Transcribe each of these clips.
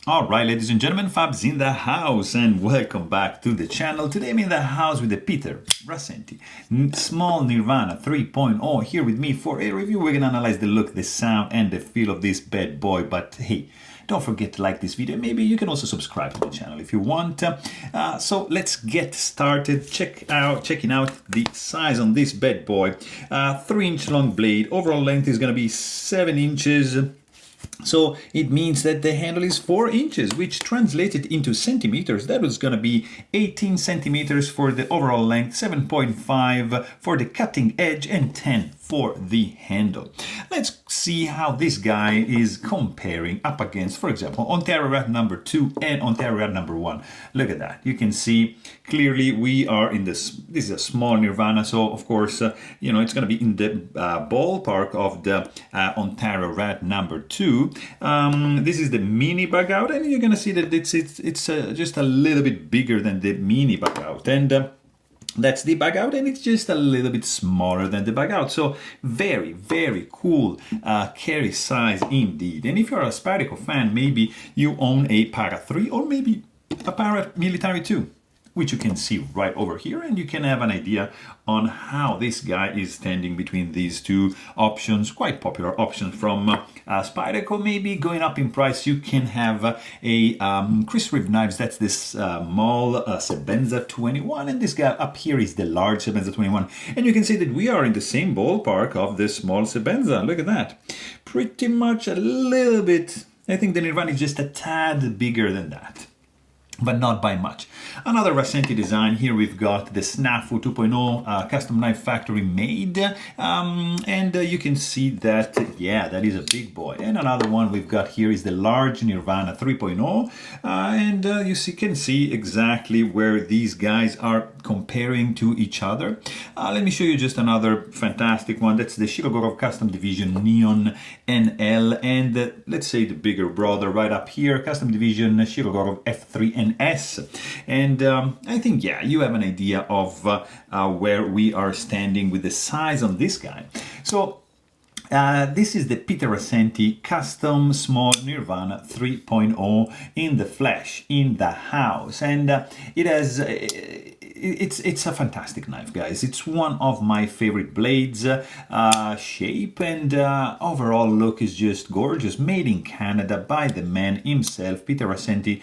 All right, ladies and gentlemen, Fab's in the house and welcome back to the channel. Today I'm in the house with the Peter Rassenti Small Nirvana 3.0 here with me for a review. We're going to analyze the look, the sound and the feel of this bad boy. But hey, don't forget to like this video. Maybe you can also subscribe to the channel if you want. So let's get started. Checking out the size on this bad boy. 3-inch long blade. Overall length is going to be 7 inches. So it means that the handle is 4 inches, which translated into centimeters, that was going to be 18 centimeters for the overall length, 7.5 for the cutting edge, and 10 for the handle. Let's see how this guy is comparing up against, for example, Ontario Rat number 2 and Ontario Rat number 1. Look at that. You can see clearly we are in this is a small Nirvana, so of course, it's going to be in the ballpark of the Ontario Rat number 2. This is the mini bug out, and you're going to see that it's just a little bit bigger than the mini bug out. And that's the bug out, and it's just a little bit smaller than the bug out. So very, very cool carry size indeed. And if you're a Spyderco fan, maybe you own a Para 3 or maybe a Para Military 2, which you can see right over here, and you can have an idea on how this guy is standing between these two options, quite popular options from Spyderco. Maybe going up in price, you can have a Chris Reeve knives. That's this small Sebenza 21, and this guy up here is the large Sebenza 21. And you can see that we are in the same ballpark of the small Sebenza. Look at that. Pretty much a little bit. I think the Nirvana is just a tad bigger than that, but not by much. Another Rassenti design. Here we've got the Snafu 2.0 custom knife factory made, and you can see that, yeah, that is a big boy. And another one we've got here is the large Nirvana 3.0, and you can see exactly where these guys are comparing to each other. Let me show you just another fantastic one. That's the Shirogorov Custom Division Neon NL, and let's say the bigger brother right up here, Custom Division Shirogorov F3 and S. And I think, yeah, you have an idea of where we are standing with the size on this guy. So this is the Peter Rassenti Custom Small Nirvana 3.0 in the flesh, in the house. And it has... It's a fantastic knife, guys. It's one of my favorite blades. Shape and overall look is just gorgeous. Made in Canada by the man himself, Peter Rassenti.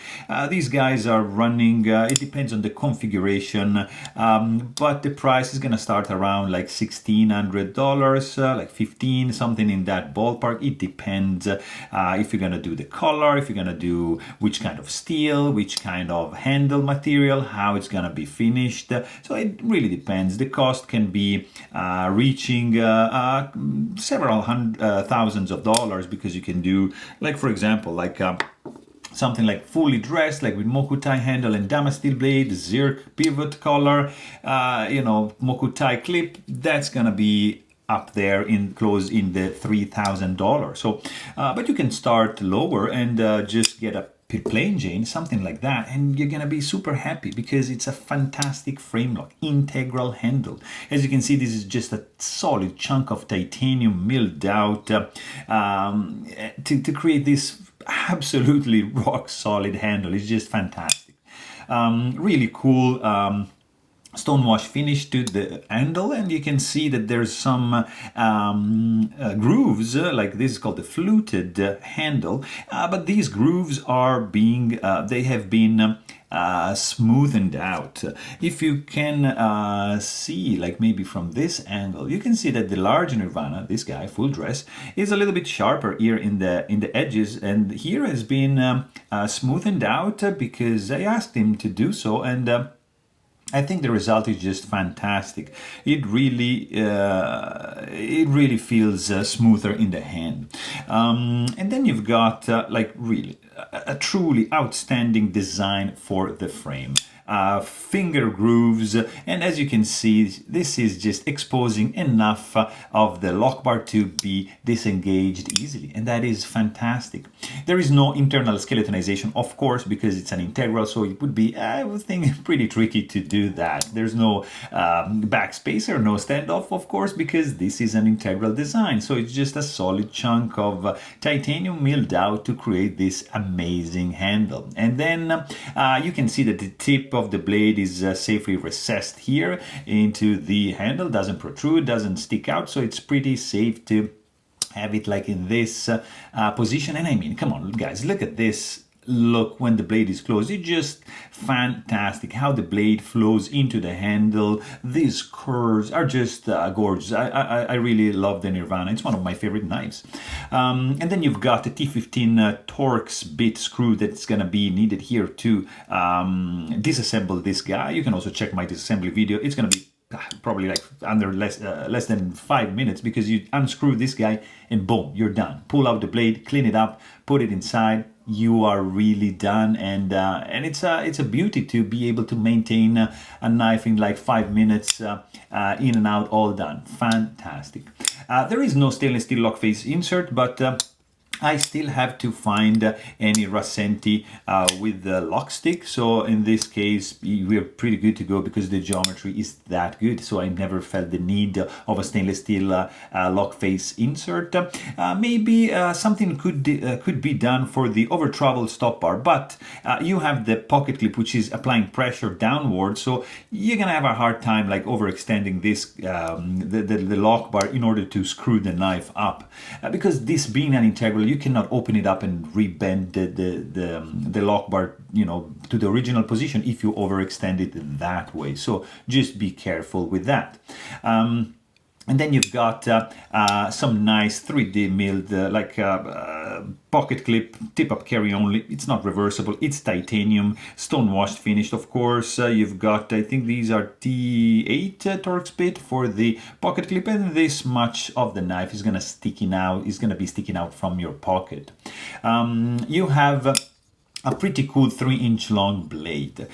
These guys are running, it depends on the configuration, but the price is going to start around like $1,600, like 15, something in that ballpark. It depends if you're going to do the color, if you're going to do which kind of steel, which kind of handle material, how it's going to be finished. So it really depends. The cost can be reaching several thousands of dollars, because you can do, like, for example, like something like fully dressed, like with Mokutai handle and Dama steel blade, Zirk pivot collar, Mokutai clip. That's gonna be up there close in the $3,000. So, but you can start lower and just get a plain Jane, something like that, and you're gonna be super happy because it's a fantastic frame lock, integral handle. As you can see, this is just a solid chunk of titanium milled out to create this absolutely rock solid handle. It's just fantastic. Really cool. Stonewash finish to the handle, and you can see that there's some grooves, like this is called the fluted handle, but these grooves are they have been smoothened out. If you can see, like maybe from this angle, you can see that the large Nirvana, this guy full dress, is a little bit sharper here in the edges, and here has been smoothened out because I asked him to do so, and I think the result is just fantastic. It really feels smoother in the hand. And then you've got like really a truly outstanding design for the frame. finger grooves, and as you can see, this is just exposing enough of the lock bar to be disengaged easily, and that is fantastic. There is no internal skeletonization, of course, because it's an integral, so it would be, I would think, pretty tricky to do that. There's no backspacer, no standoff, of course, because this is an integral design, so it's just a solid chunk of titanium milled out to create this amazing handle. And then you can see that the tip of the blade is safely recessed here into the handle, doesn't protrude, doesn't stick out, so it's pretty safe to have it like in this position. And I mean, come on guys, look at this look when the blade is closed. It's just fantastic how the blade flows into the handle. These curves are just gorgeous. I really love the Nirvana. It's one of my favorite knives. And then you've got the T15 Torx bit screw that's gonna be needed here to disassemble this guy. You can also check my disassembly video. It's gonna be probably like under less than 5 minutes, because you unscrew this guy and boom, you're done. Pull out the blade, clean it up, put it inside, you are really done. And it's a beauty to be able to maintain a knife in like 5 minutes, in and out, all done. Fantastic. There is no stainless steel lock face insert, but I still have to find any Rassenti with the lock stick. So in this case, we're pretty good to go because the geometry is that good. So I never felt the need of a stainless steel lock face insert. Maybe something could be done for the over travel stop bar, but you have the pocket clip, which is applying pressure downward. So you're gonna have a hard time like overextending this the lock bar in order to screw the knife up, because this being an integral, you cannot open it up and rebend the lock bar, you know, to the original position if you overextend it that way. So just be careful with that. And then you've got some nice 3D milled pocket clip, tip-up carry only. It's not reversible. It's titanium, stone washed finished, of course. You've got, I think these are T8 Torx bit for the pocket clip, and this much of the knife is gonna be sticking out from your pocket. You have a pretty cool 3-inch long blade.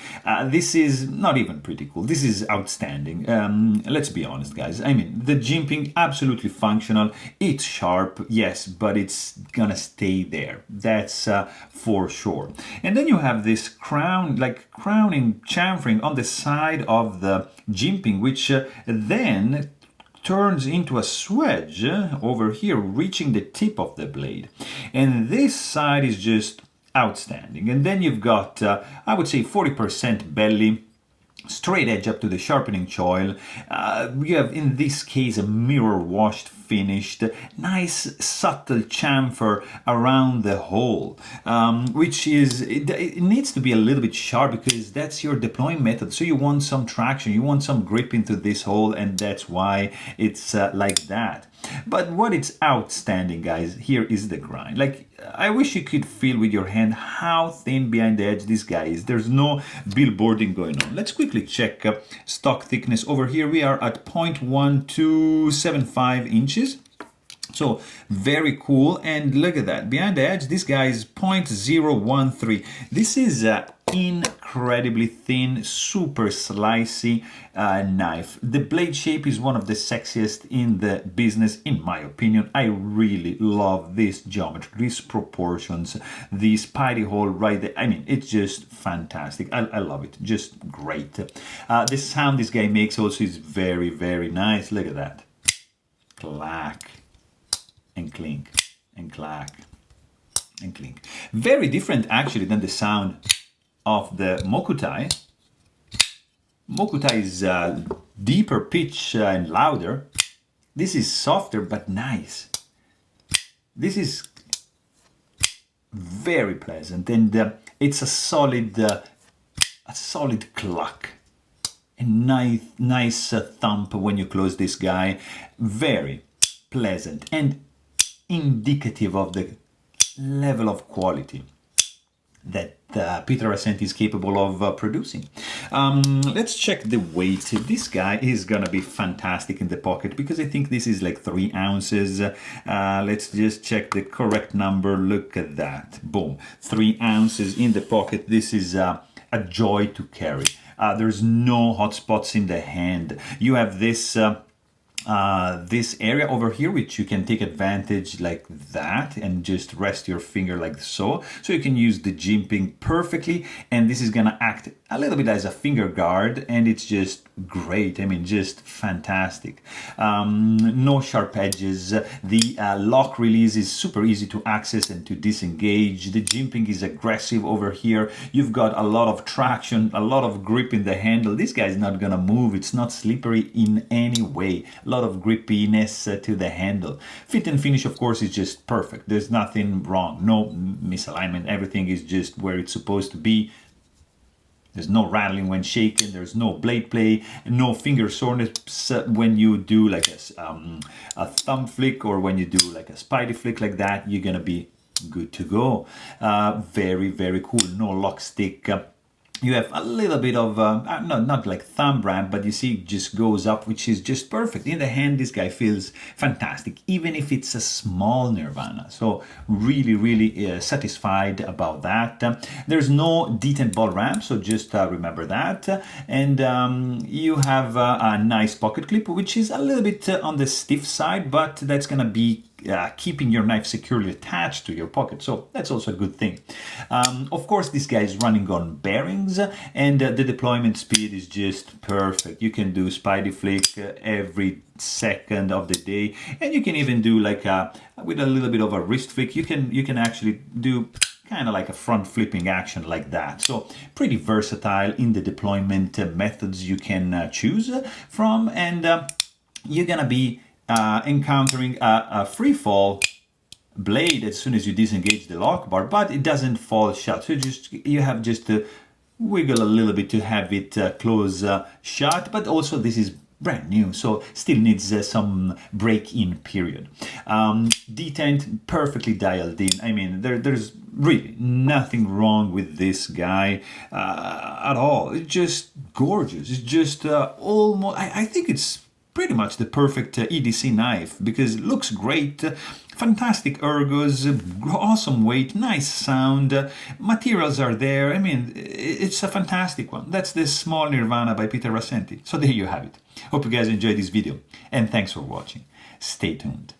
This is not even pretty cool. This is outstanding. Let's be honest, guys. I mean, the jimping, absolutely functional. It's sharp, yes, but it's gonna stay there. That's for sure. And then you have this crowning chamfering on the side of the jimping, which then turns into a swedge over here, reaching the tip of the blade. And this side is just outstanding. And then you've got, I would say, 40% belly, straight edge up to the sharpening choil. You have, in this case, a mirror washed finished, nice subtle chamfer around the hole, which is, it needs to be a little bit sharp because that's your deploying method. So you want some traction, you want some grip into this hole, and that's why it's like that. But what is outstanding, guys, here is the grind. Like, I wish you could feel with your hand how thin behind the edge this guy is. There's no billboarding going on. Let's quickly check stock thickness. Over here we are at 0.1275 inches. So very cool. And look at that. Behind the edge, this guy is 0.013. This is incredibly thin, super slicey knife. The blade shape is one of the sexiest in the business, in my opinion. I really love this geometry, these proportions, the spidey hole right there. I mean, it's just fantastic. I love it. Just great. The sound this guy makes also is very, very nice. Look at that. Clack and clink and clack and clink. Very different actually than the sound of the Mokutai. Mokutai is deeper pitch and louder. This is softer but nice. This is very pleasant, and it's a solid cluck. A nice thump when you close this guy. Very pleasant and indicative of the level of quality that Peter Rassenti is capable of producing. Let's check the weight. This guy is gonna be fantastic in the pocket because I think this is like 3 ounces. Let's just check the correct number. Look at that. Boom. 3 ounces in the pocket. This is a joy to carry. There's no hot spots in the hand. You have this area over here which you can take advantage like that and just rest your finger like so you can use the jimping perfectly, and this is gonna act a little bit as a finger guard, and it's just great. I mean, just fantastic. No sharp edges. The lock release is super easy to access and to disengage. The jimping is aggressive over here. You've got a lot of traction, a lot of grip in the handle. This guy is not gonna move. It's not slippery in any way. A lot of grippiness to the handle. Fit and finish, of course, is just perfect. There's nothing wrong. No misalignment. Everything is just where it's supposed to be. There's no rattling when shaken. There's no blade play. No finger soreness when you do like a thumb flick, or when you do like a spidey flick like that. You're gonna be good to go. Very, very cool. No lock stick. You have a little bit of, not like thumb ramp, but you see it just goes up, which is just perfect. In the hand, this guy feels fantastic, even if it's a small Nirvana. So really, really satisfied about that. There's no detent ball ramp, so just remember that. And you have a nice pocket clip, which is a little bit on the stiff side, but that's going to be keeping your knife securely attached to your pocket, so that's also a good thing. Of course, this guy is running on bearings, and the deployment speed is just perfect. You can do spidey flick every second of the day, and you can even do like with a little bit of a wrist flick. You can actually do kind of like a front flipping action like that. So pretty versatile in the deployment methods you can choose from, and you're gonna be encountering a free fall blade as soon as you disengage the lock bar, but it doesn't fall shut. So you have just to wiggle a little bit to have it close shut, but also this is brand new, so still needs some break-in period. Detent perfectly dialed in. I mean, there's really nothing wrong with this guy at all. It's just gorgeous. It's just almost, I think it's pretty much the perfect EDC knife, because it looks great, fantastic ergos, awesome weight, nice sound, materials are there. I mean, it's a fantastic one. That's the Small Nirvana by Peter Rassenti. So there you have it. Hope you guys enjoyed this video, and thanks for watching. Stay tuned.